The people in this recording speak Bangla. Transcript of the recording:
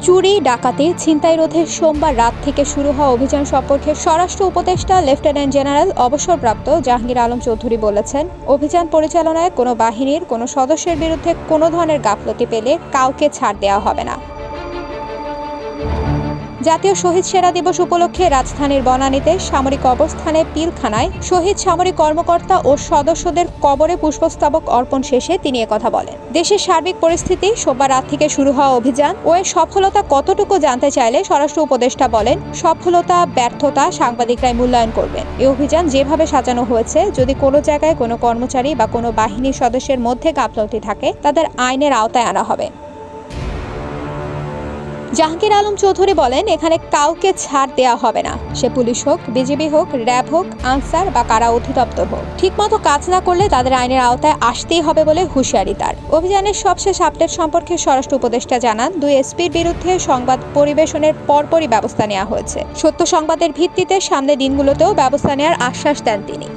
চুরি, ডাকাতি, ছিনতাই রোধে সোমবার রাত থেকে শুরু হওয়া অভিযান সম্পর্কে স্বরাষ্ট্র উপদেষ্টা লেফটেন্যান্ট জেনারেল অবসরপ্রাপ্ত জাহাঙ্গীর আলম চৌধুরী বলেছেন, অভিযান পরিচালনায় কোনো বাহিনীর কোনো সদস্যের বিরুদ্ধে কোনো ধরনের গাফলতি পেলে কাউকে ছাড় দেওয়া হবে না। জাতীয় শহীদ সেনা দিবস উপলক্ষে রাজধানীর বনানীতে সামরিক অবস্থানে পিলখানায় শহীদ সামরিক কর্মকর্তা ও সদস্যদের কবরে পুষ্পস্তবক অর্পণ শেষে তিনি একথা বলেন। দেশের সার্বিক পরিস্থিতি, সোমবার রাত থেকে শুরু হওয়া অভিযান ও এর সফলতা কতটুকু জানতে চাইলে স্বরাষ্ট্র উপদেষ্টা বলেন, সফলতা ব্যর্থতা সাংবাদিকরাই মূল্যায়ন করবেন। এই অভিযান যেভাবে সাজানো হয়েছে, যদি কোনো জায়গায় কোনো কর্মচারী বা কোনো বাহিনীর সদস্যের মধ্যে গাফলতি থাকে, তাদের আইনের আওতায় আনা হবে। জাহাঙ্গীর আলম চৌধুরী বলেন, এখানে কাউকে ছাড় দেওয়া হবে না, সে পুলিশ হোক, বিজিবি হোক, র্যাব হোক, আনসার বা কারা অধিদপ্তর হোক। ঠিকমতো কাজ না করলে তাদের আইনের আওতায় আসতেই হবে বলে হুঁশিয়ারি তার। অভিযানের সবশেষ আপডেট সম্পর্কে স্বরাষ্ট্র উপদেষ্টা জানান, 2 এসপির বিরুদ্ধে সংবাদ পরিবেশনের পরপরই ব্যবস্থা নেওয়া হয়েছে। সত্য সংবাদের ভিত্তিতে সামনের দিনগুলোতেও ব্যবস্থা নেওয়ার আশ্বাস দেন তিনি।